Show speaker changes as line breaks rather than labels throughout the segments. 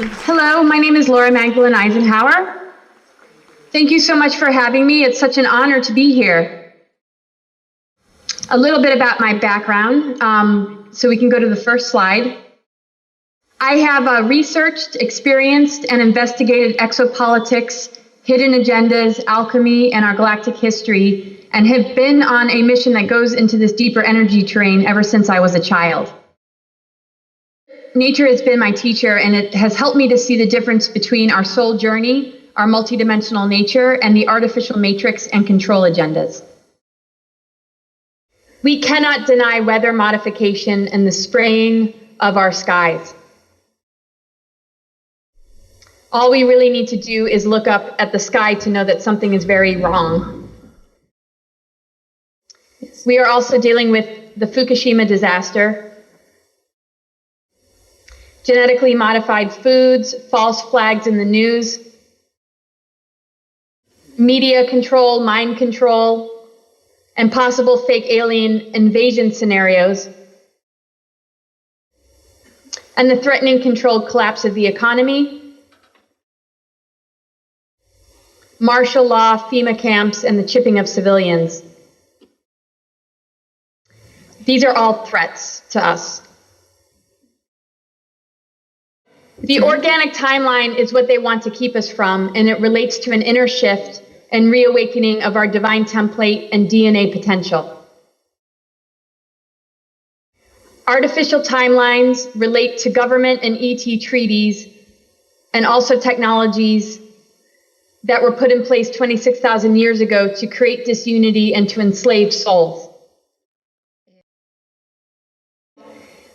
Hello, my name is Laura Magdalene Eisenhower. Thank you so much for having me. It's such an honor to be here. A little bit about my background, so we can go to the first slide. I have researched, experienced, and investigated exopolitics, hidden agendas, alchemy, and our galactic history, and have been on a mission that goes into this deeper energy terrain ever since I was a child. Nature has been my teacher, and it has helped me to see the difference between our soul journey, our multidimensional nature, and the artificial matrix and control agendas. We cannot deny weather modification and the spraying of our skies. All we really need to do is look up at the sky to know that something is very wrong. We are also dealing with the Fukushima disaster, genetically modified foods, false flags in the news, media control, mind control, and possible fake alien invasion scenarios, and the threatening controlled collapse of the economy, martial law, FEMA camps, and the chipping of civilians. These are all threats to us. The organic timeline is what they want to keep us from, and it relates to an inner shift and reawakening of our divine template and DNA potential. Artificial timelines relate to government and ET treaties, and also technologies that were put in place 26,000 years ago to create disunity and to enslave souls.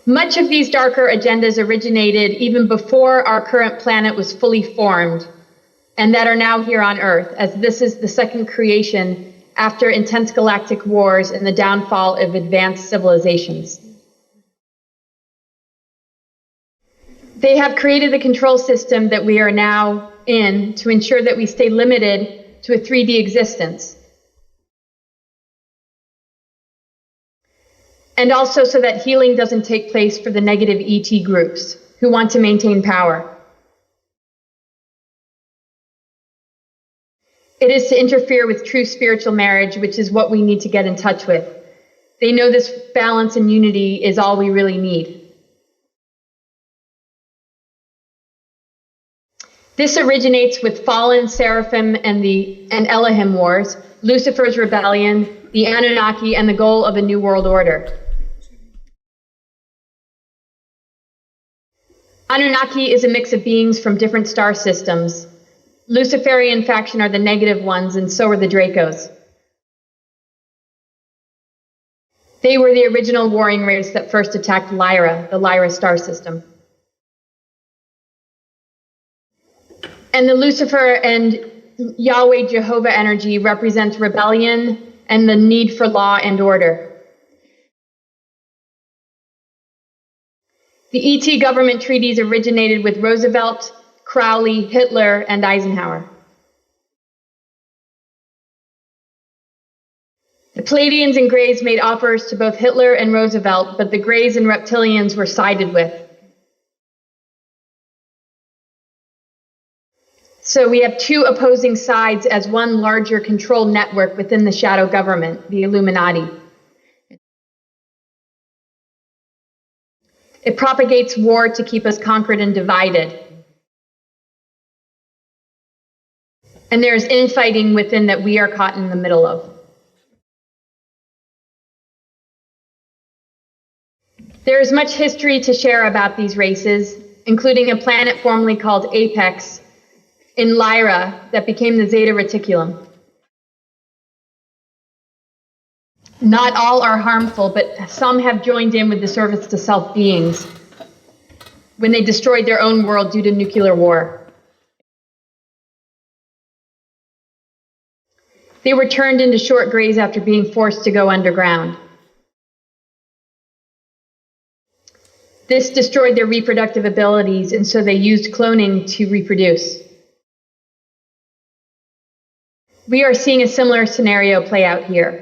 Much of these darker agendas originated even before our current planet was fully formed, and that are now here on Earth, as this is the second creation after intense galactic wars and the downfall of advanced civilizations. They have created the control system that we are now in to ensure that we stay limited to a 3D existence. And also so that healing doesn't take place for the negative ET groups who want to maintain power. It is to interfere with true spiritual marriage, which is what we need to get in touch with. They know this balance and unity is all we really need. This originates with fallen seraphim and Elohim wars, Lucifer's rebellion, the Anunnaki, and the goal of a new world order. Anunnaki is a mix of beings from different star systems. Luciferian faction are the negative ones, and so are the Dracos. They were the original warring race that first attacked Lyra, the Lyra star system. And the Lucifer and Yahweh Jehovah energy represents rebellion and the need for law and order. The ET government treaties originated with Roosevelt, Crowley, Hitler, and Eisenhower. The Pleiadians and Greys made offers to both Hitler and Roosevelt, but the Greys and reptilians were sided with. So we have two opposing sides as one larger control network within the shadow government, the Illuminati. It propagates war to keep us conquered and divided. And there's infighting within that we are caught in the middle of. There is much history to share about these races, including a planet formerly called Apex in Lyra that became the Zeta Reticulum. Not all are harmful, but some have joined in with the service to self beings when they destroyed their own world due to nuclear war. They were turned into short grays after being forced to go underground. This destroyed their reproductive abilities, and so they used cloning to reproduce. We are seeing a similar scenario play out here.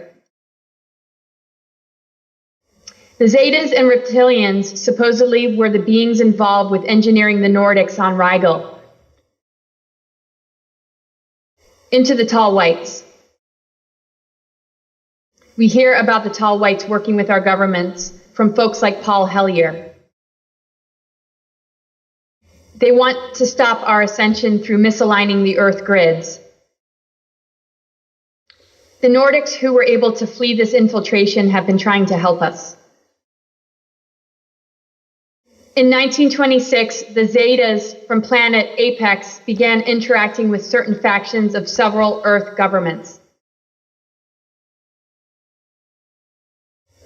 The Zetas and reptilians supposedly were the beings involved with engineering the Nordics on Rigel into the tall whites. We hear about the tall whites working with our governments from folks like Paul Hellyer. They want to stop our ascension through misaligning the Earth grids. The Nordics who were able to flee this infiltration have been trying to help us. In 1926, the Zetas from planet Apex began interacting with certain factions of several Earth governments.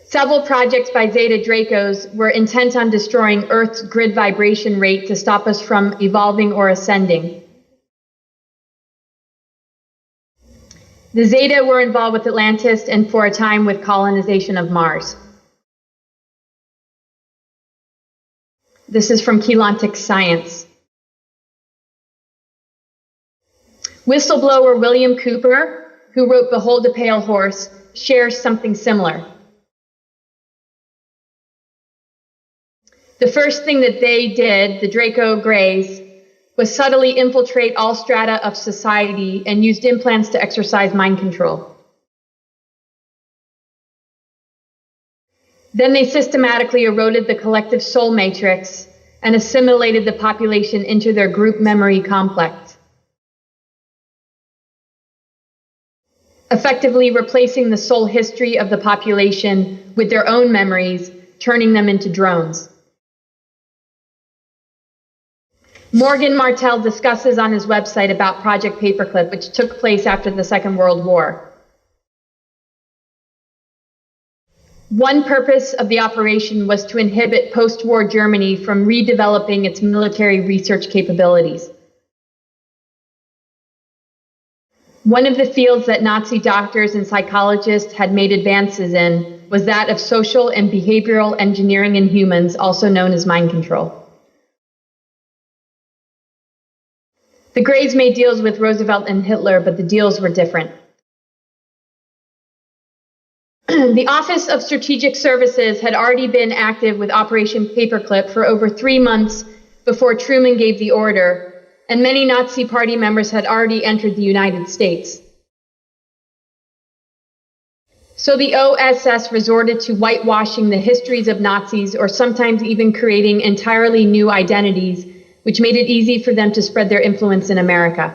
Several projects by Zeta Dracos were intent on destroying Earth's grid vibration rate to stop us from evolving or ascending. The Zeta were involved with Atlantis and for a time with colonization of Mars. This is from Keylontic Science. Whistleblower William Cooper, who wrote Behold a Pale Horse, shares something similar. The first thing that they did, the Draco Greys, was subtly infiltrate all strata of society and used implants to exercise mind control. Then they systematically eroded the collective soul matrix and assimilated the population into their group memory complex, effectively replacing the soul history of the population with their own memories, turning them into drones. Morgan Martel discusses on his website about Project Paperclip, which took place after the Second World War. One purpose of the operation was to inhibit post-war Germany from redeveloping its military research capabilities. One of the fields that Nazi doctors and psychologists had made advances in was that of social and behavioral engineering in humans, also known as mind control. The Greys made deals with Roosevelt and Hitler, but the deals were different. The Office of Strategic Services had already been active with Operation Paperclip for over 3 months before Truman gave the order, and many Nazi Party members had already entered the United States. So the OSS resorted to whitewashing the histories of Nazis, or sometimes even creating entirely new identities, which made it easy for them to spread their influence in America.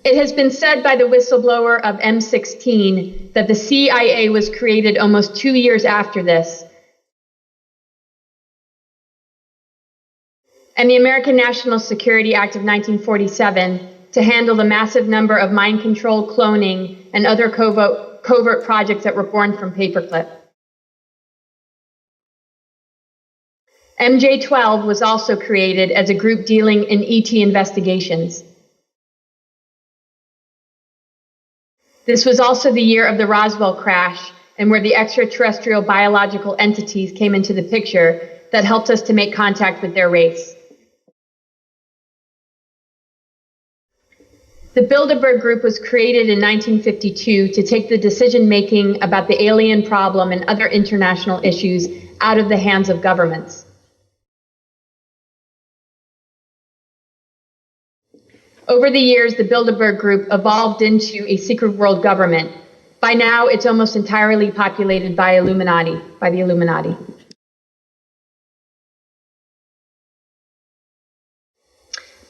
It has been said by the whistleblower of M16 that the CIA was created almost 2 years after this, and the American National Security Act of 1947 to handle the massive number of mind control, cloning, and other covert projects that were born from Paperclip. MJ-12 was also created as a group dealing in ET investigations. This was also the year of the Roswell crash, and where the extraterrestrial biological entities came into the picture that helped us to make contact with their race. The Bilderberg Group was created in 1952 to take the decision-making about the alien problem and other international issues out of the hands of governments. Over the years, the Bilderberg Group evolved into a secret world government. By now, it's almost entirely populated by the Illuminati.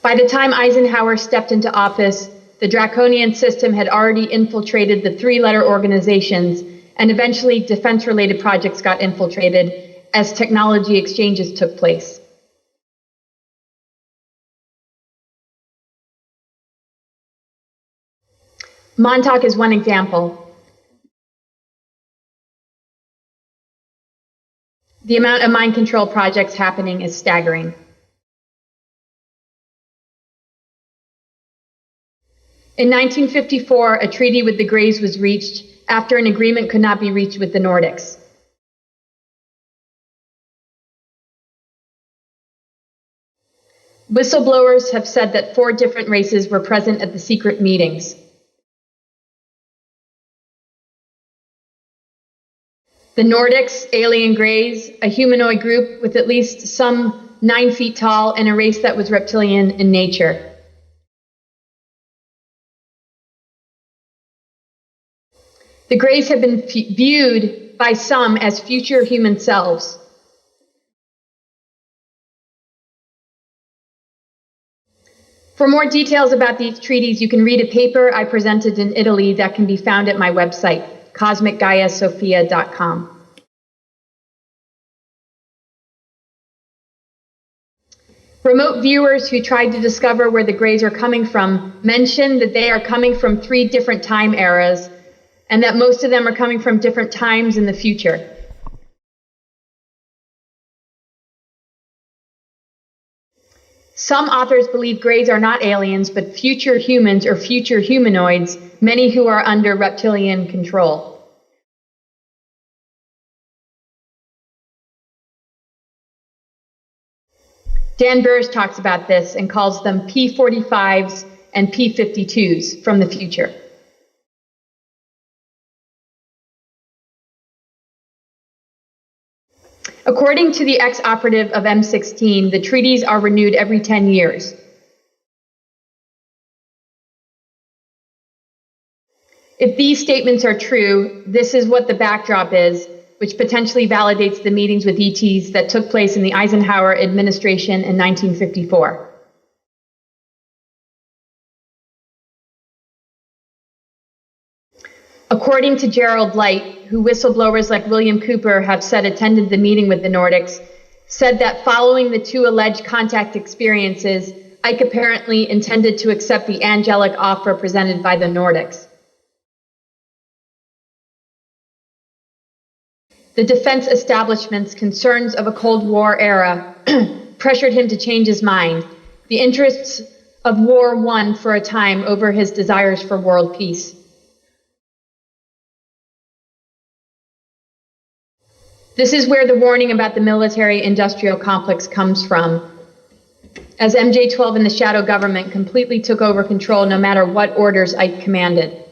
By the time Eisenhower stepped into office, the draconian system had already infiltrated the 3-letter organizations, and eventually defense-related projects got infiltrated as technology exchanges took place. Montauk is one example. The amount of mind control projects happening is staggering. In 1954, a treaty with the Greys was reached after an agreement could not be reached with the Nordics. Whistleblowers have said that 4 different races were present at the secret meetings. The Nordics, alien greys, a humanoid group with at least some 9 feet tall and a race that was reptilian in nature. The greys have been viewed by some as future human selves. For more details about these treaties, you can read a paper I presented in Italy that can be found at my website, cosmicgaiasophia.com. Remote viewers who tried to discover where the greys are coming from mentioned that they are coming from 3 different time eras, and that most of them are coming from different times in the future. Some authors believe greys are not aliens, but future humans or future humanoids, many who are under reptilian control. Dan Burrs talks about this and calls them P45s and P52s from the future. According to the ex-operative of M16, the treaties are renewed every 10 years. If these statements are true, this is what the backdrop is, which potentially validates the meetings with ETs that took place in the Eisenhower administration in 1954. According to Gerald Light, who whistleblowers like William Cooper have said attended the meeting with the Nordics, said that following the 2 alleged contact experiences, Ike apparently intended to accept the angelic offer presented by the Nordics. The defense establishment's concerns of a Cold War era pressured him to change his mind. The interests of war won for a time over his desires for world peace. This is where the warning about the military-industrial complex comes from, as MJ-12 and the shadow government completely took over control no matter what orders Ike commanded.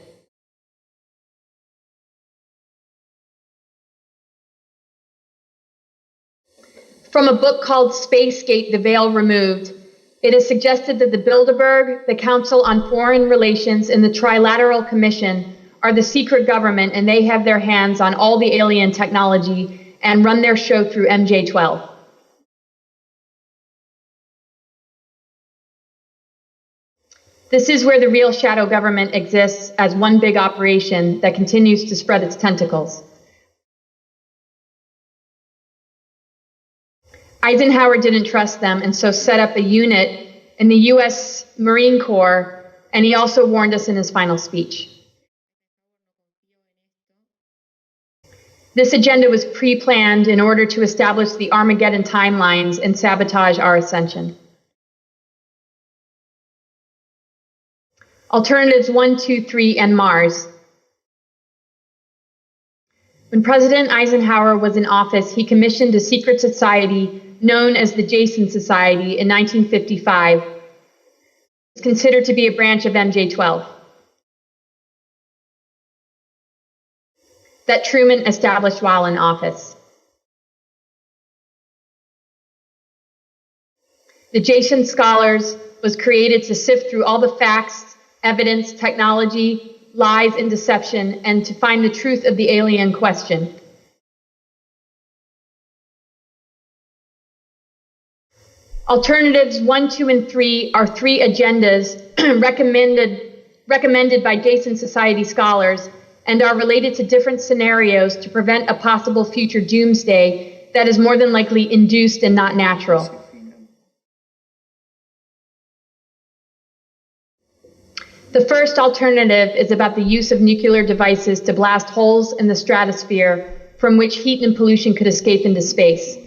From a book called Spacegate, The Veil Removed, it is suggested that the Bilderberg, the Council on Foreign Relations, and the Trilateral Commission are the secret government, and they have their hands on all the alien technology and run their show through MJ-12. This is where the real shadow government exists as one big operation that continues to spread its tentacles. Eisenhower didn't trust them and so set up a unit in the U.S. Marine Corps, and he also warned us in his final speech. This agenda was pre-planned in order to establish the Armageddon timelines and sabotage our ascension. Alternatives 1, 2, 3, and Mars. When President Eisenhower was in office, he commissioned a secret society known as the Jason Society in 1955. It's considered to be a branch of MJ-12. That Truman established while in office. The Jason Scholars was created to sift through all the facts, evidence, technology, lies, and deception, and to find the truth of the alien question. Alternatives 1, 2, and 3 are 3 agendas recommended by Jason Society scholars and are related to different scenarios to prevent a possible future doomsday that is more than likely induced and not natural. The first alternative is about the use of nuclear devices to blast holes in the stratosphere from which heat and pollution could escape into space.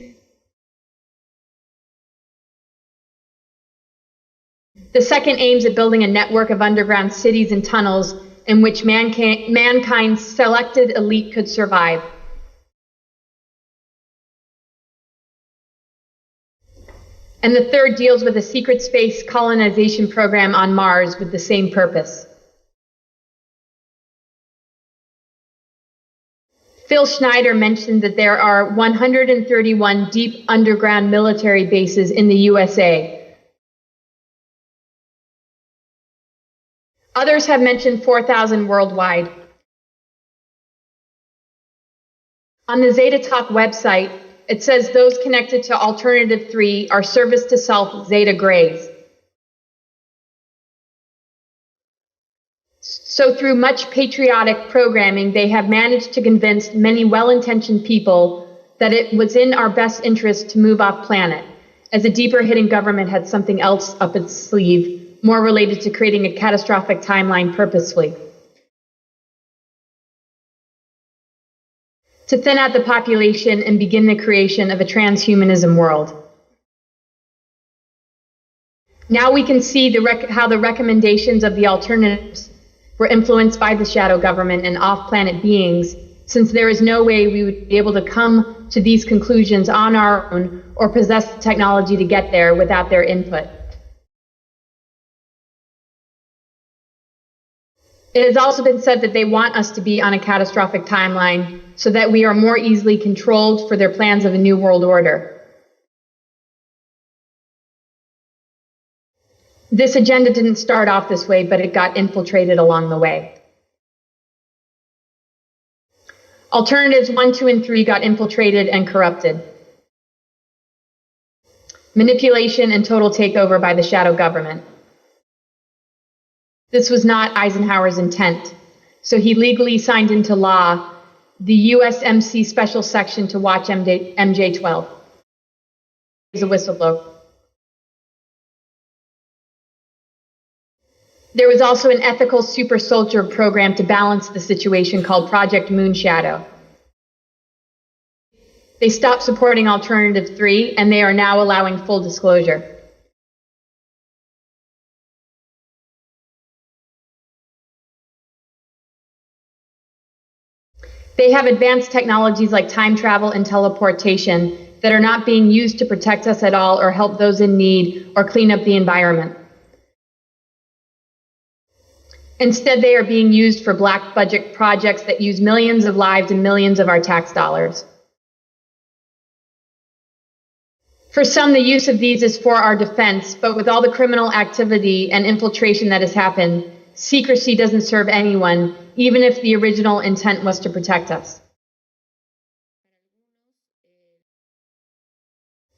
The second aims at building a network of underground cities and tunnels in which mankind's selected elite could survive. And the third deals with a secret space colonization program on Mars with the same purpose. Phil Schneider mentioned that there are 131 deep underground military bases in the USA. Others have mentioned 4,000 worldwide. On the Zeta Talk website, it says those connected to Alternative 3 are service to self Zeta Grays. So through much patriotic programming, they have managed to convince many well-intentioned people that it was in our best interest to move off planet, as a deeper hidden government had something else up its sleeve, more related to creating a catastrophic timeline purposefully. To thin out the population and begin the creation of a transhumanism world. Now we can see how the recommendations of the alternatives were influenced by the shadow government and off-planet beings, since there is no way we would be able to come to these conclusions on our own or possess the technology to get there without their input. It has also been said that they want us to be on a catastrophic timeline so that we are more easily controlled for their plans of a new world order. This agenda didn't start off this way, but it got infiltrated along the way. Alternatives 1, 2, and 3 got infiltrated and corrupted. Manipulation and total takeover by the shadow government. This was not Eisenhower's intent, so he legally signed into law the USMC Special Section to watch MJ-12. He's a whistleblower. There was also an ethical super soldier program to balance the situation called Project Moonshadow. They stopped supporting Alternative 3, and they are now allowing full disclosure. They have advanced technologies like time travel and teleportation that are not being used to protect us at all or help those in need or clean up the environment. Instead, they are being used for black budget projects that use millions of lives and millions of our tax dollars. For some, the use of these is for our defense, but with all the criminal activity and infiltration that has happened, secrecy doesn't serve anyone, even if the original intent was to protect us.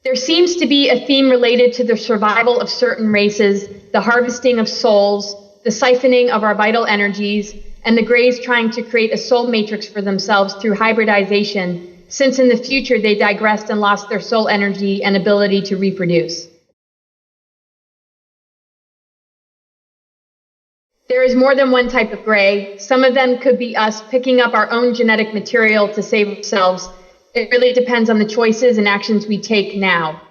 There seems to be a theme related to the survival of certain races, the harvesting of souls, the siphoning of our vital energies, and the Greys trying to create a soul matrix for themselves through hybridization, since in the future they digressed and lost their soul energy and ability to reproduce. There is more than one type of Grey. Some of them could be us picking up our own genetic material to save ourselves. It really depends on the choices and actions we take now.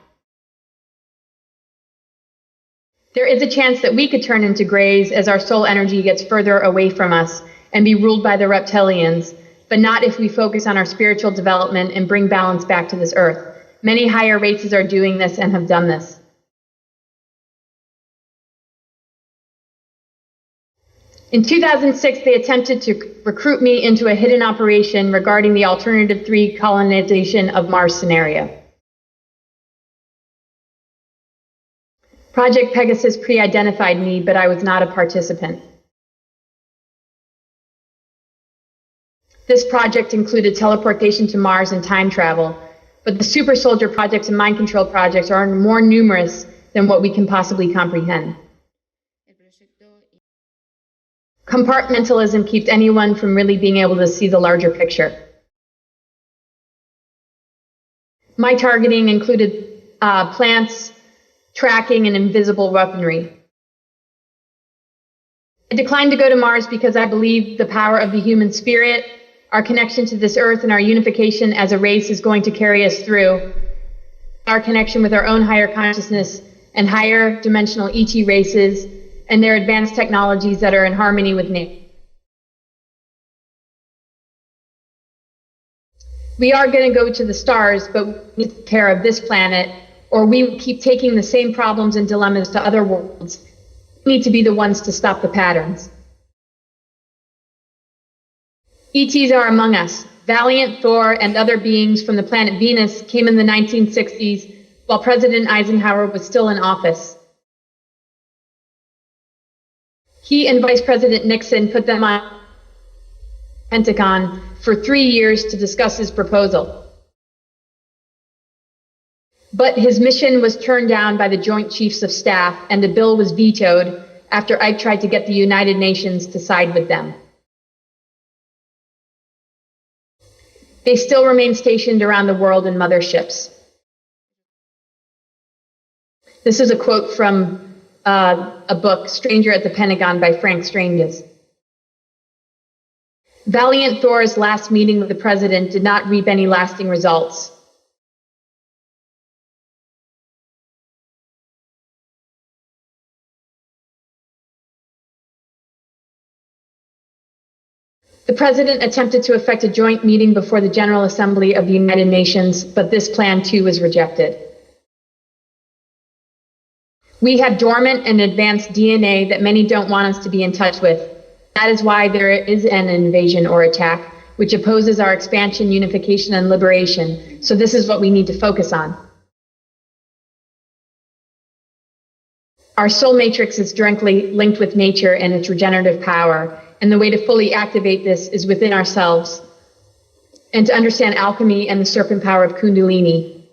There is a chance that we could turn into Greys as our soul energy gets further away from us and be ruled by the reptilians, but not if we focus on our spiritual development and bring balance back to this earth. Many higher races are doing this and have done this. In 2006, they attempted to recruit me into a hidden operation regarding the Alternative 3 colonization of Mars scenario. Project Pegasus pre-identified me, but I was not a participant. This project included teleportation to Mars and time travel, but the super soldier projects and mind control projects are more numerous than what we can possibly comprehend. Compartmentalism keeps anyone from really being able to see the larger picture. My targeting included plants, tracking, and invisible weaponry. I declined to go to Mars because I believe the power of the human spirit, our connection to this earth, and our unification as a race is going to carry us through. Our connection with our own higher consciousness and higher dimensional ET races and their advanced technologies that are in harmony with nature. We are going to go to the stars, but we need to take care of this planet, or we keep taking the same problems and dilemmas to other worlds. We need to be the ones to stop the patterns. ETs are among us. Valiant, Thor, and other beings from the planet Venus came in the 1960s while President Eisenhower was still in office. He and Vice President Nixon put them on the Pentagon for 3 years to discuss his proposal. But his mission was turned down by the Joint Chiefs of Staff, and the bill was vetoed after Ike tried to get the United Nations to side with them. They still remain stationed around the world in motherships. This is a quote from a book, Stranger at the Pentagon by Frank Stranges. Valiant Thor's last meeting with the president did not reap any lasting results. The president attempted to effect a joint meeting before the General Assembly of the United Nations, but this plan too was rejected. We have dormant and advanced DNA that many don't want us to be in touch with. That is why there is an invasion or attack, which opposes our expansion, unification, and liberation. So this is what we need to focus on. Our soul matrix is directly linked with nature and its regenerative power. And the way to fully activate this is within ourselves, and to understand alchemy and the serpent power of Kundalini.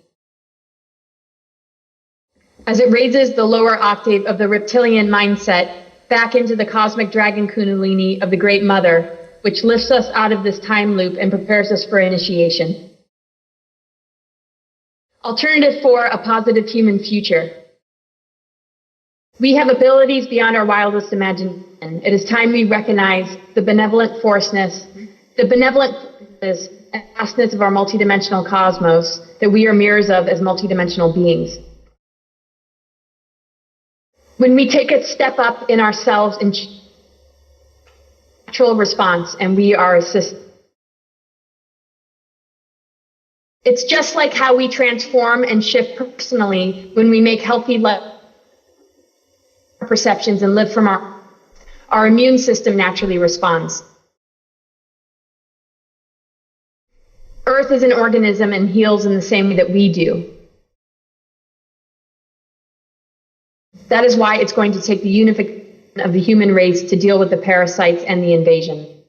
As it raises the lower octave of the reptilian mindset back into the cosmic dragon Kundalini of the Great Mother, which lifts us out of this time loop and prepares us for initiation. Alternative 4, a positive human future. We have abilities beyond our wildest imagination. It is time we recognize the benevolent forceness, the benevolent and vastness of our multidimensional cosmos that we are mirrors of as multidimensional beings. When we take a step up in ourselves in natural response and we are assisted. It's just like how we transform and shift personally when we make healthy perceptions and live from our immune system naturally responds. Earth is an organism and heals in the same way that we do. That is why it's going to take the unification of the human race to deal with the parasites and the invasion.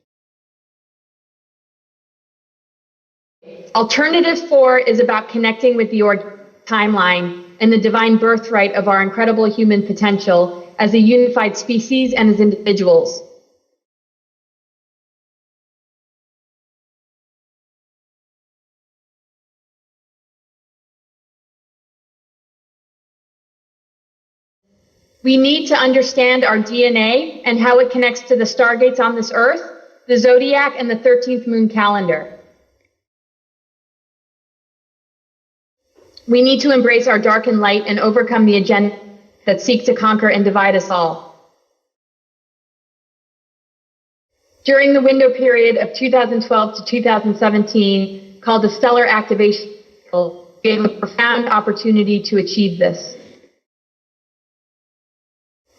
Alternative 4 is about connecting with the timeline and the divine birthright of our incredible human potential as a unified species and as individuals. We need to understand our DNA and how it connects to the stargates on this earth, the zodiac, and the 13th moon calendar. We need to embrace our dark and light and overcome the agenda that seek to conquer and divide us all. During the window period of 2012 to 2017, called the stellar activation, we have a profound opportunity to achieve this.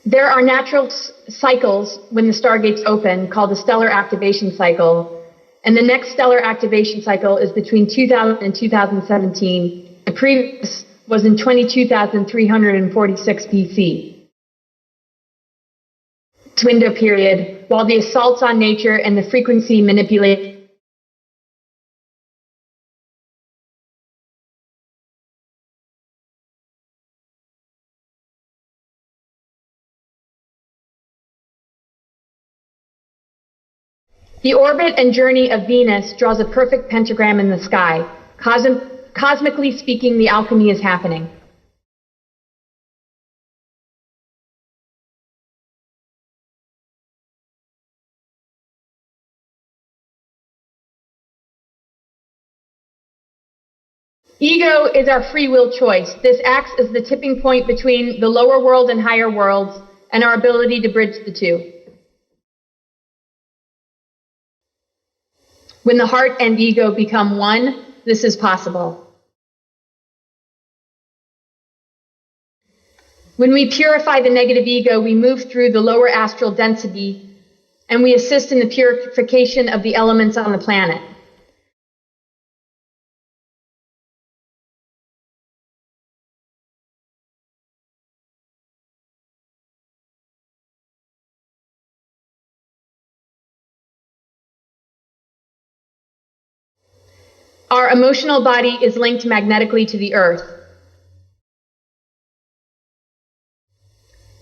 There are natural cycles when the stargates open, called the stellar activation cycle, and the next stellar activation cycle is between 2000 and 2017. The previous was in 22,346 BC. This window period, while the assaults on nature and the frequency manipulation the orbit and journey of Venus draws a perfect pentagram in the sky. Cosmically speaking, the alchemy is happening. Ego is our free will choice. This acts as the tipping point between the lower world and higher worlds and our ability to bridge the two. When the heart and ego become one, this is possible. When we purify the negative ego, we move through the lower astral density and we assist in the purification of the elements on the planet. Our emotional body is linked magnetically to the earth.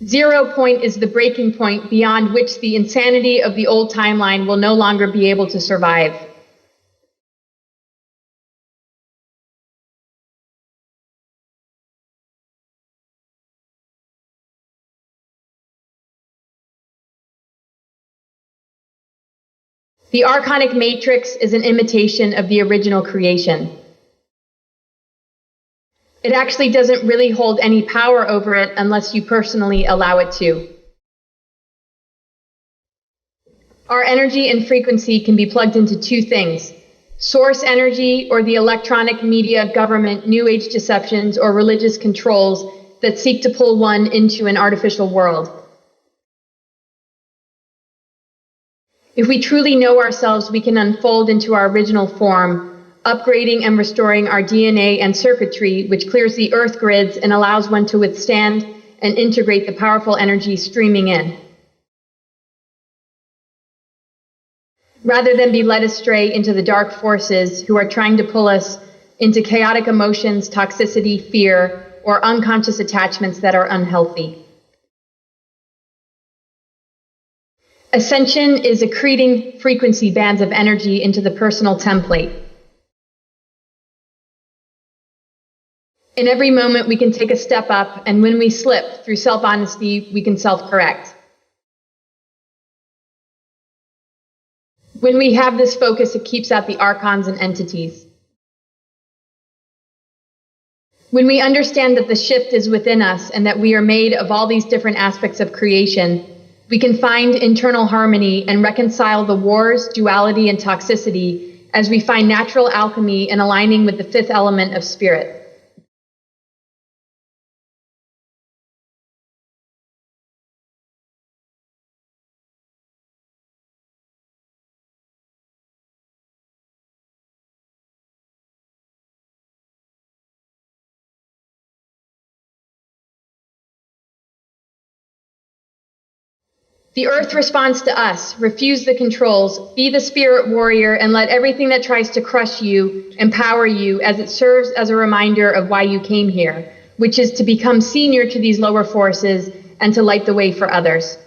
0 point is the breaking point beyond which the insanity of the old timeline will no longer be able to survive. The archonic matrix is an imitation of the original creation. It actually doesn't really hold any power over it unless you personally allow it to. Our energy and frequency can be plugged into two things: source energy, or the electronic media, government, new age deceptions, or religious controls that seek to pull one into an artificial world. If we truly know ourselves, we can unfold into our original form, upgrading and restoring our DNA and circuitry, which clears the earth grids and allows one to withstand and integrate the powerful energy streaming in. Rather than be led astray into the dark forces who are trying to pull us into chaotic emotions, toxicity, fear, or unconscious attachments that are unhealthy. Ascension is accreting frequency bands of energy into the personal template. In every moment, we can take a step up, and when we slip, through self-honesty, we can self-correct. When we have this focus, it keeps out the archons and entities. When we understand that the shift is within us and that we are made of all these different aspects of creation, we can find internal harmony and reconcile the wars, duality, and toxicity as we find natural alchemy in aligning with the fifth element of spirit. The earth responds to us. Refuse the controls, be the spirit warrior, and let everything that tries to crush you empower you, as it serves as a reminder of why you came here, which is to become senior to these lower forces and to light the way for others.